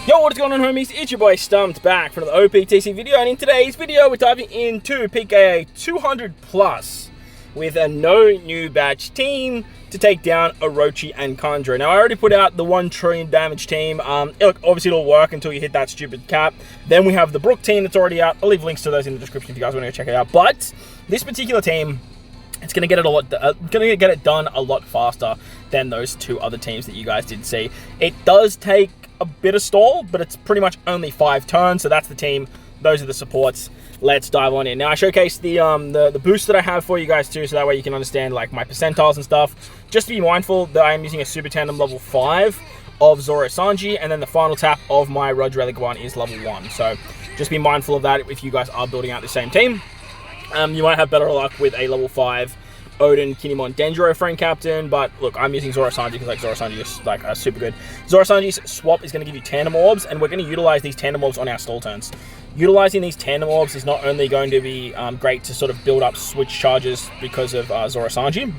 Yo, what's going on, homies? It's your boy Stumped back for another OPTC video, and in today's video we're diving into PKA 200 plus with a no new batch team to take down Orochi and Kanjuro. Now I already put out the 1 trillion damage team. Look, obviously it'll work until you hit that stupid cap. Then we have the Brook team that's already out. I'll leave links to those in the description if you guys want to go check it out. But this particular team, it's gonna get it done a lot faster than those 2 other teams that you guys did see. It does take a bit of stall, but it's pretty much only 5 turns, so that's the team. Those are the supports. Let's dive on in. Now I showcase the boost that I have for you guys too, so that way you can understand like my percentiles and stuff. Just to be mindful that I am using a Super Tandem level 5 of Zoro Sanji, and then the final tap of my Roger Relic is level 1. So just be mindful of that if you guys are building out the same team. You might have better luck with a level 5 Odin, Kinemon, Denjiro friend captain, but look, I'm using Zoro Sanji because like Zoro Sanji is like super good. Zoro Sanji's swap is going to give you tandem orbs, and we're going to utilize these tandem orbs on our stall turns. Utilizing these tandem orbs is not only going to be great to sort of build up switch charges because of Zoro Sanji,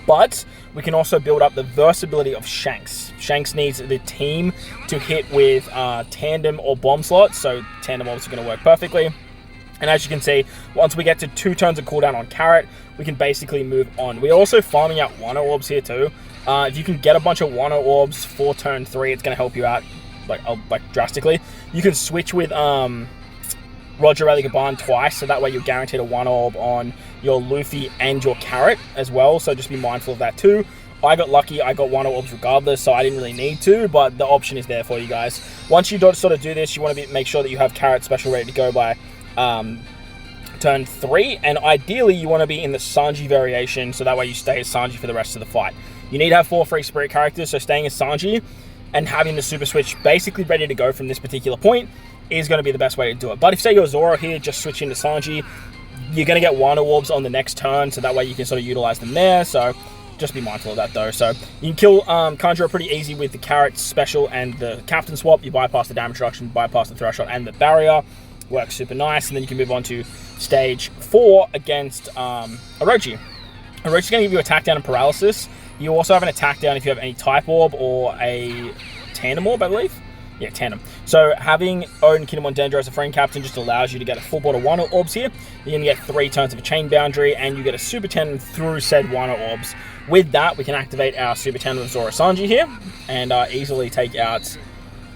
but we can also build up the versatility of Shanks. Shanks needs the team to hit with tandem or bomb slots, so tandem orbs are going to work perfectly. And as you can see, once we get to 2 turns of cooldown on Carrot, we can basically move on. We're also farming out Wano orbs here too. If you can get a bunch of Wano orbs for turn 3, it's going to help you out like drastically. You can switch with Roger Relic twice, so that way you're guaranteed a Wano orb on your Luffy and your Carrot as well. So just be mindful of that too. I got lucky, I got Wano orbs regardless, so I didn't really need to, but the option is there for you guys. Once you sort of do this, you want to make sure that you have Carrot special ready to go by turn 3, and ideally you want to be in the Sanji variation, so that way you stay as Sanji for the rest of the fight. You need to have 4 free spirit characters, so staying as Sanji and having the super switch basically ready to go from this particular point is going to be the best way to do it. But if say you're Zoro here, just switch into Sanji, you're going to get Wano orbs on the next turn, so that way you can sort of utilize them there. So just be mindful of that though. So you can kill Kanjuro pretty easy with the Carrot special and the captain swap. You bypass the damage reduction, bypass the threshold and the barrier. Works super nice, and then you can move on to stage 4 against Orochi. Orochi's going to give you attack down and paralysis. You also have an attack down if you have any type orb or a tandem orb, I believe. Yeah, tandem. So having Odin, Kinemon, Denjiro as a friend captain just allows you to get a full board of Wano orbs here. You're going to get 3 turns of a chain boundary, and you get a super tandem through said Wano orbs. With that, we can activate our super tandem of Zoro Sanji here and easily take out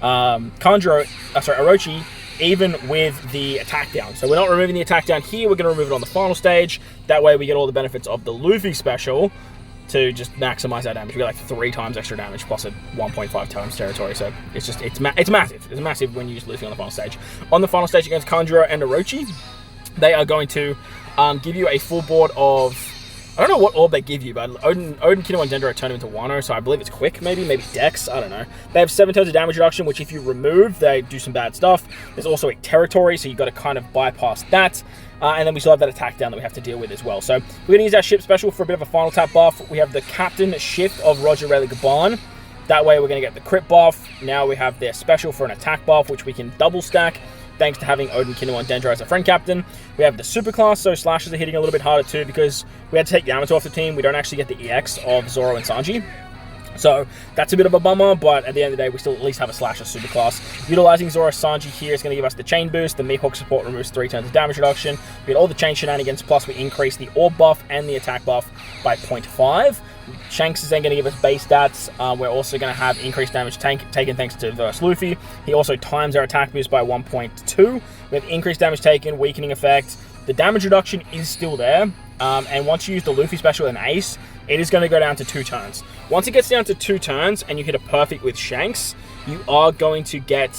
Orochi, even with the attack down. So we're not removing the attack down here, we're going to remove it on the final stage. That way we get all the benefits of the Luffy special to just maximize our damage. We get like 3 times extra damage plus a 1.5 times territory. So it's massive. It's massive when you use Luffy on the final stage. On the final stage against Kanjuro and Orochi, they are going to give you a full board of, I don't know what orb they give you, but Odin, Kinemon, and Denjiro turn him into Wano, so I believe it's quick, maybe Dex, I don't know. They have 7 turns of damage reduction, which if you remove, they do some bad stuff. There's also a territory, so you've got to kind of bypass that. And then we still have that attack down that we have to deal with as well. So we're going to use our ship special for a bit of a final tap buff. We have the captain shift of Roger Relic. That way we're going to get the crit buff. Now we have their special for an attack buff, which we can double stack, thanks to having Odin, Kinemon, and Denjiro as a friend captain. We have the super class, so slashes are hitting a little bit harder too because we had to take Yamato off the team. We don't actually get the EX of Zoro and Sanji. So that's a bit of a bummer, but at the end of the day, we still at least have a slasher super class. Utilizing Zoro Sanji here is going to give us the chain boost. The Mihawk support removes 3 turns of damage reduction. We get all the chain shenanigans, plus we increase the orb buff and the attack buff by 0.5. Shanks is then going to give us base stats. We're also going to have increased damage taken thanks to Verse Luffy. He also times our attack boost by 1.2. We have increased damage taken, weakening effect. The damage reduction is still there. And once you use the Luffy special and Ace, it is going to go down to 2 turns. Once it gets down to 2 turns and you hit a perfect with Shanks, you are going to get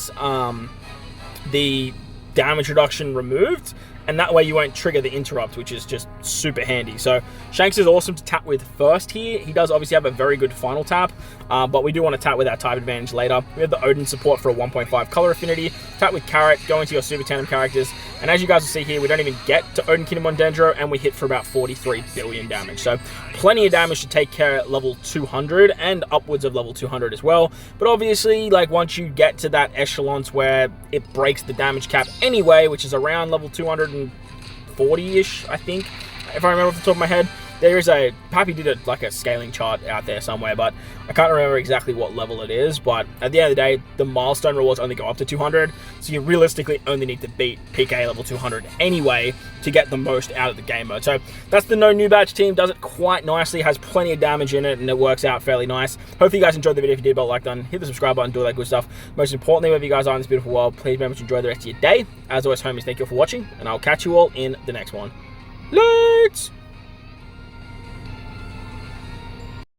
the damage reduction removed, and that way you won't trigger the interrupt, which is just super handy. So Shanks is awesome to tap with first here. He does obviously have a very good final tap, but we do want to tap with our type advantage later. We have the Odin support for a 1.5 color affinity. Tap with Carrot, go into your super tandem characters, and as you guys will see here, we don't even get to Odin, Kinemon, Denjiro, and we hit for about 43 billion damage. So plenty of damage to take care at level 200 and upwards of level 200 as well. But obviously, like once you get to that echelons where it breaks the damage cap anyway, which is around level 240-ish, I think, if I remember off the top of my head, there is a, Papi did like a scaling chart out there somewhere, but I can't remember exactly what level it is, but at the end of the day, the milestone rewards only go up to 200, so you realistically only need to beat PKA level 200 anyway to get the most out of the game mode. So that's the no new badge team, does it quite nicely, has plenty of damage in it, and it works out fairly nice. Hopefully you guys enjoyed the video. If you did, like button, hit the subscribe button, do all that good stuff. Most importantly, wherever you guys are in this beautiful world, please remember to enjoy the rest of your day. As always, homies, thank you all for watching, and I'll catch you all in the next one. Let's